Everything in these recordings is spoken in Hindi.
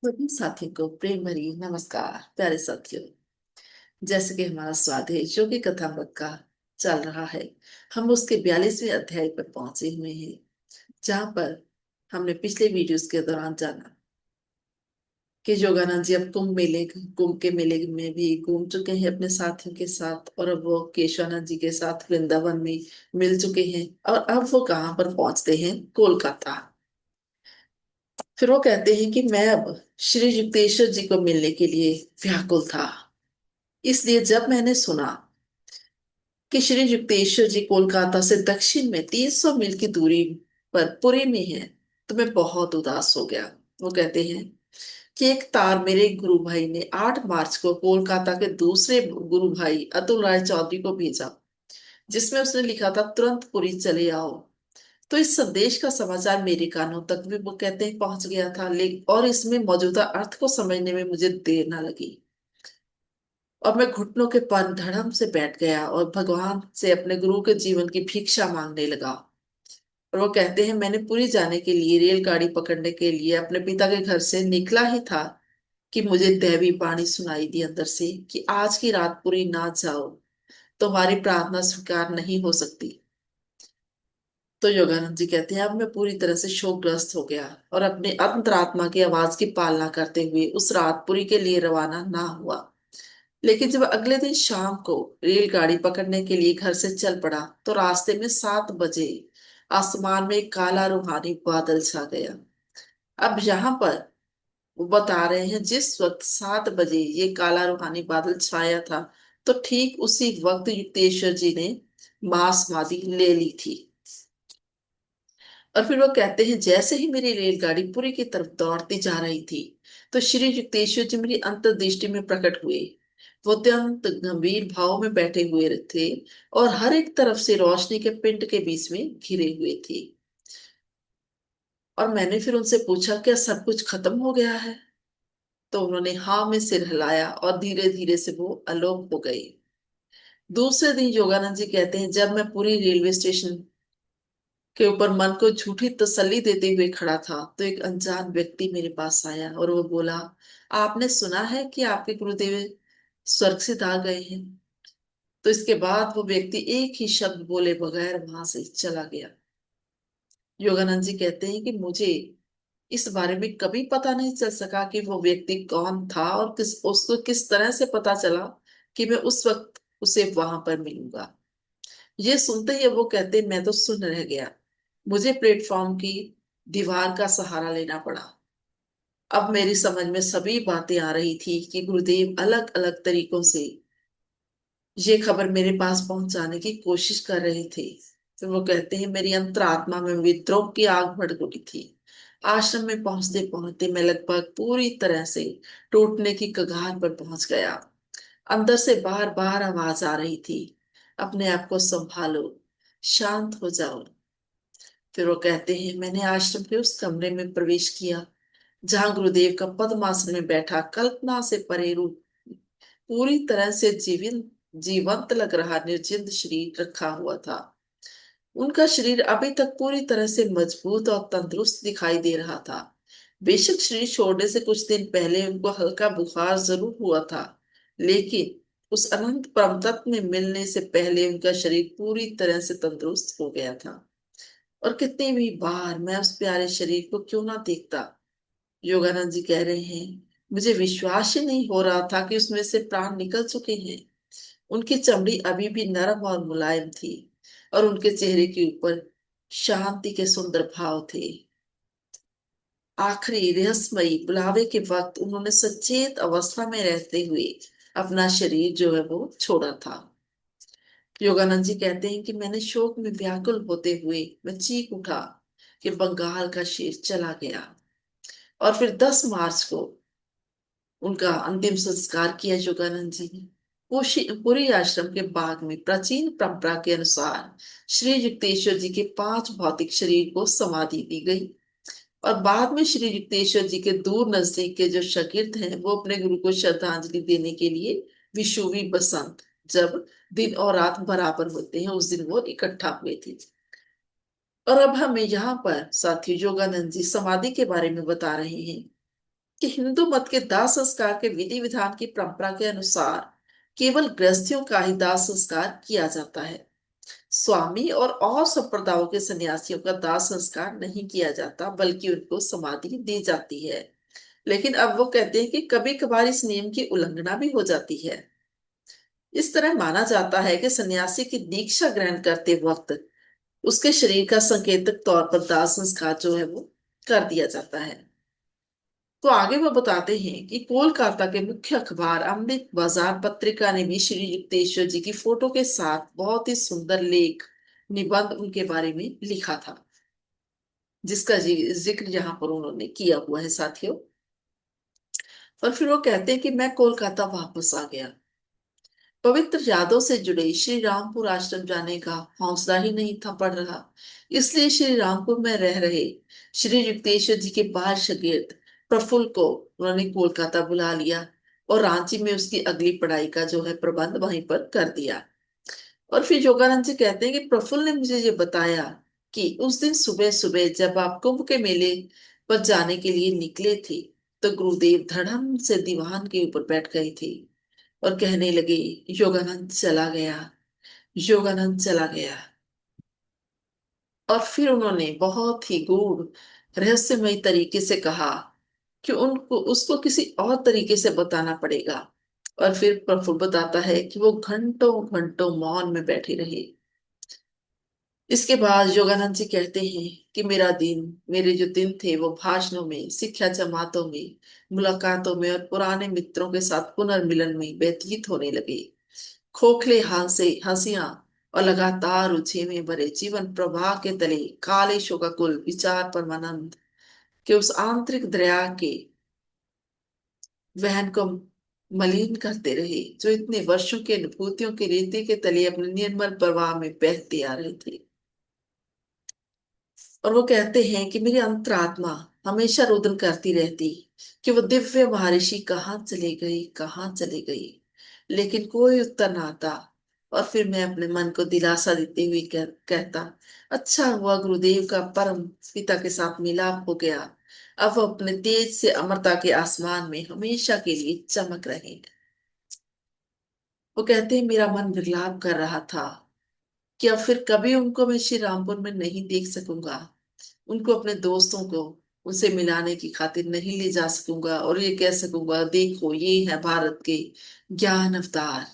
सभी साथियों को प्रेम भरी नमस्कार। प्यारे साथियों, जैसे कि हमारा स्वादेश जो कि कथामृत का चल रहा है, हम उसके 42वें अध्याय पर पहुंचे हुए हैं, जहां पर हमने पिछले वीडियोस के दौरान जाना कि योगानंद जी अब कुंभ के मेले में भी घूम चुके हैं अपने साथियों के साथ, और अब वो केशवानंद जी के साथ वृंदावन में मिल चुके हैं। और अब वो कहाँ पर पहुंचते हैं? कोलकाता। फिर वो कहते हैं कि मैं अब श्री युक्तेश्वर जी को मिलने के लिए व्याकुल था, इसलिए जब मैंने सुना कि श्री युक्तेश्वर जी कोलकाता से दक्षिण में 300 मील की दूरी पर पुरी में है, तो मैं बहुत उदास हो गया। वो कहते हैं कि एक तार मेरे गुरु भाई ने 8 मार्च को कोलकाता के दूसरे गुरु भाई अतुल राय चौधरी को भेजा, जिसमें उसने लिखा था तुरंत पुरी चले आओ। तो इस संदेश का समाचार मेरे कानों तक भी, वो कहते हैं, पहुंच गया था, लेकिन और इसमें मौजूदा अर्थ को समझने में मुझे देर ना लगी, और मैं घुटनों के बल धड़म से बैठ गया और भगवान से अपने गुरु के जीवन की भिक्षा मांगने लगा। और वो कहते हैं मैंने पुरी जाने के लिए रेलगाड़ी पकड़ने के लिए अपने पिता के घर से निकला ही था कि मुझे दैवी वाणी सुनाई दी अंदर से कि आज की रात पुरी ना जाओ, तुम्हारी प्रार्थना स्वीकार नहीं हो सकती। तो योगानंद जी कहते हैं अब मैं पूरी तरह से शोकग्रस्त हो गया और अपने अंतरात्मा की आवाज की पालना करते हुए उस रात पुरी के लिए रवाना ना हुआ। लेकिन जब अगले दिन शाम को रेलगाड़ी पकड़ने के लिए घर से चल पड़ा, तो रास्ते में 7 बजे आसमान में एक काला रूहानी बादल छा गया। अब यहाँ पर वो बता रहे हैं जिस वक्त 7 बजे ये काला रूहानी बादल छाया था, तो ठीक उसी वक्त युक्तेश्वर जी ने महासमाधि ले ली थी। और फिर वो कहते हैं जैसे ही मेरी रेलगाड़ी पुरी की तरफ दौड़ती जा रही थी, तो श्री युक्तेश्वर जी मेरी अंतर्दृष्टि में प्रकट हुए। वो अत्यंत गंभीर भाव में बैठे हुए थे और हर एक तरफ से रोशनी के पिंड के बीच में घिरे हुए थे। और मैंने फिर उनसे पूछा क्या सब कुछ खत्म हो गया है? तो उन्होंने हाँ में सिर हिलाया और धीरे धीरे से वो अलोप हो गए। दूसरे दिन योगानंद जी कहते हैं जब मैं पूरी रेलवे स्टेशन के ऊपर मन को झूठी तसल्ली देते हुए खड़ा था, तो एक अनजान व्यक्ति मेरे पास आया और वो बोला, आपने सुना है कि आपके गुरुदेव स्वर्ग से आ गए हैं? तो इसके बाद वो व्यक्ति एक ही शब्द बोले बगैर वहां से चला गया। योगानंद जी कहते हैं कि मुझे इस बारे में कभी पता नहीं चल सका कि वो व्यक्ति कौन था और उसको किस तरह से पता चला कि मैं उस वक्त उसे वहां पर मिलूंगा। ये सुनते ही वो कहते मैं तो सुन रह गया। मुझे प्लेटफॉर्म की दीवार का सहारा लेना पड़ा। अब मेरी समझ में सभी बातें आ रही थी कि गुरुदेव अलग अलग तरीकों से ये खबर मेरे पास पहुंचाने की कोशिश कर रहे थे। तो वो कहते हैं मेरी अंतरात्मा में विद्रोह की आग भड़क उठी थी। आश्रम में पहुंचते पहुंचते मैं लगभग पूरी तरह से टूटने की कगार पर पहुंच गया। अंदर से बार बार आवाज आ रही थी, अपने आप को संभालो, शांत हो जाओ। फिर वो कहते हैं मैंने आश्रम के उस कमरे में प्रवेश किया जहां गुरुदेव का पद्मासन में बैठा कल्पना से परे रूप पूरी तरह से जीवंत लग रहा निर्जीव शरीर रखा हुआ था। उनका शरीर अभी तक पूरी तरह से मजबूत और तंदुरुस्त दिखाई दे रहा था। बेशक शरीर छोड़ने से कुछ दिन पहले उनको हल्का बुखार जरूर हुआ था, लेकिन उस अनंत परम तत्व में मिलने से पहले उनका शरीर पूरी तरह से तंदुरुस्त हो गया था। और कितनी भी बार मैं उस प्यारे शरीर को क्यों ना देखता। योगानंद जी कह रहे हैं मुझे विश्वास ही नहीं हो रहा था कि उसमें से प्राण निकल चुके हैं। उनकी चमड़ी अभी भी नरम और मुलायम थी और उनके चेहरे के ऊपर शांति के सुंदर भाव थे। आखिरी रहस्यमयी बुलावे के वक्त उन्होंने सचेत अवस्था में रहते हुए अपना शरीर जो है वो छोड़ा था। योगानंद जी कहते हैं कि मैंने शोक में व्याकुल होते हुए मैं चीख उठा कि बंगाल का शेर चला गया। और फिर 10 मार्च को उनका अंतिम संस्कार किया योगानंद जी ने। पुरी आश्रम के बाग में प्राचीन परंपरा के अनुसार श्री युक्तेश्वर जी के 5 भौतिक शरीर को समाधि दी गई। और बाद में श्री युक्तेश्वर जी के दूर नजदीक के जो शागिर्द हैं, वो अपने गुरु को श्रद्धांजलि देने के लिए विषुवी बसंत, जब दिन और रात बराबर होते हैं, उस दिन वो इकट्ठा हुए थे। और अब हमें यहाँ पर साथियों योगानंद जी समाधि के बारे में बता रहे हैं कि हिंदू मत के दाह संस्कार के विधि विधान की परंपरा के अनुसार केवल गृहस्थियों का ही दाह संस्कार किया जाता है। स्वामी और संप्रदायों के सन्यासियों का दाह संस्कार नहीं किया जाता, बल्कि उनको समाधि दी जाती है। लेकिन अब वो कहते हैं कि कभी कभार इस नियम की उल्लंघना भी हो जाती है। इस तरह माना जाता है कि सन्यासी की दीक्षा ग्रहण करते वक्त उसके शरीर का संकेतक तौर पर दाह संस्कार जो है वो कर दिया जाता है। तो आगे वो बताते हैं कि कोलकाता के मुख्य अखबार अमृत बाजार पत्रिका ने भी श्री युक्तेश्वर जी की फोटो के साथ बहुत ही सुंदर लेख निबंध उनके बारे में लिखा था, जिसका जिक्र यहाँ पर उन्होंने किया हुआ है साथियों। और फिर वो कहते हैं कि मैं कोलकाता वापस आ गया। पवित्र यादों से जुड़े श्री रामपुर आश्रम जाने का हौसला ही नहीं था पड़ रहा। इसलिए श्री रामपुर में रह रहे श्री युक्तेश्वर जी के बाल शागिर्द प्रफुल्ल को उन्होंने कोलकाता बुला लिया और रांची में उसकी अगली पढ़ाई का जो है प्रबंध वहीं पर कर दिया। और फिर योगानंद जी कहते हैं कि प्रफुल्ल ने मुझे ये बताया कि उस दिन सुबह सुबह जब आप कुंभ के मेले पर जाने के लिए निकले थे, तो गुरुदेव धड़म से दीवान के ऊपर बैठ गए थे और कहने लगे, योगानंद चला गया, योगानंद चला गया। और फिर उन्होंने बहुत ही गूढ़ रहस्यमय तरीके से कहा कि उनको उसको किसी और तरीके से बताना पड़ेगा। और फिर प्रफुल्ल बताता है कि वो घंटों घंटों मौन में बैठे रहे। इसके बाद योगानंद जी कहते हैं कि मेरे जो दिन थे वो भाषणों में, शिक्षा जमातों में, मुलाकातों में और पुराने मित्रों के साथ पुनर्मिलन में व्यतीत होने लगे। खोखले हंसियां और लगातार उछे में भरे जीवन प्रवाह के तले काले शोकाकुल विचार परमानंद के उस आंतरिक दरिया के वहन को मलिन करते रहे, जो इतने वर्षों के अनुभूतियों के रेते के तले अपने निर्मल प्रवाह में बहते आ रहे थे। और वो कहते हैं कि मेरी अंतरात्मा हमेशा रुदन करती रहती कि वो दिव्य महर्षि कहाँ चले गई, कहाँ चले गई, लेकिन कोई उत्तर ना आता। और फिर मैं अपने मन को दिलासा देते हुए कहता, अच्छा हुआ गुरुदेव का परम पिता के साथ मिलाप हो गया। अब वो अपने तेज से अमरता के आसमान में हमेशा के लिए चमक रहे हैं। वो कहते हैं मेरा मन विलाप कर रहा था कि अब फिर कभी उनको मैं श्री रामपुर में नहीं देख सकूंगा, उनको अपने दोस्तों को उनसे मिलाने की खातिर नहीं ले जा सकूंगा और ये कह सकूंगा, देखो ये है भारत के ज्ञान अवतार।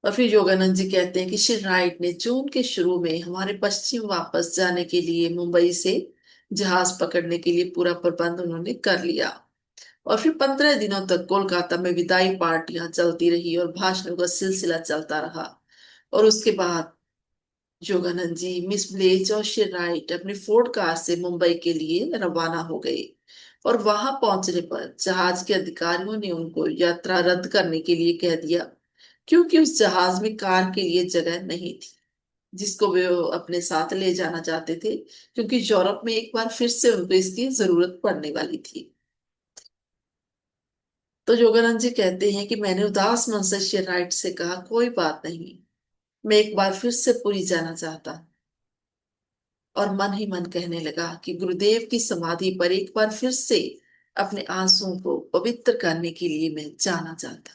और फिर योगानंद जी कहते हैं कि श्री राइट ने जून के शुरू में हमारे पश्चिम वापस जाने के लिए मुंबई से जहाज पकड़ने के लिए पूरा प्रबंध उन्होंने कर लिया। और फिर 15 दिनों तक कोलकाता में विदाई पार्टियां चलती रही और भाषणों का सिलसिला चलता रहा। और उसके बाद योगानंद जी, मिस ब्लेज और श्री राइट अपनी फोर्ड कार से मुंबई के लिए रवाना हो गए। और वहां पहुंचने पर जहाज के अधिकारियों ने उनको यात्रा रद्द करने के लिए कह दिया, क्योंकि उस जहाज में कार के लिए जगह नहीं थी जिसको वे अपने साथ ले जाना चाहते थे, क्योंकि यूरोप में एक बार फिर से उनको इसकी जरूरत पड़ने वाली थी। तो योगानंद जी कहते हैं कि मैंने उदास मन से श्री राइट से कहा, कोई बात नहीं, मैं एक बार फिर से पुरी जाना चाहता। और मन ही मन कहने लगा कि गुरुदेव की समाधि पर एक बार फिर से अपने आंसुओं को पवित्र करने के लिए मैं जाना चाहता।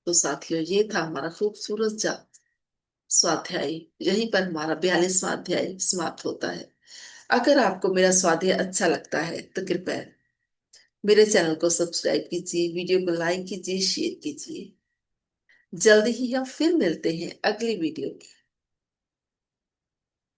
तो साथियों, ये था हमारा खूबसूरत स्वाध्याय। यहीं पर हमारा 42वां अध्याय समाप्त होता है। अगर आपको मेरा स्वाध्याय अच्छा लगता है तो कृपया मेरे चैनल को सब्सक्राइब कीजिए, वीडियो को लाइक कीजिए, शेयर कीजिए। जल्दी ही हम फिर मिलते हैं अगली वीडियो में।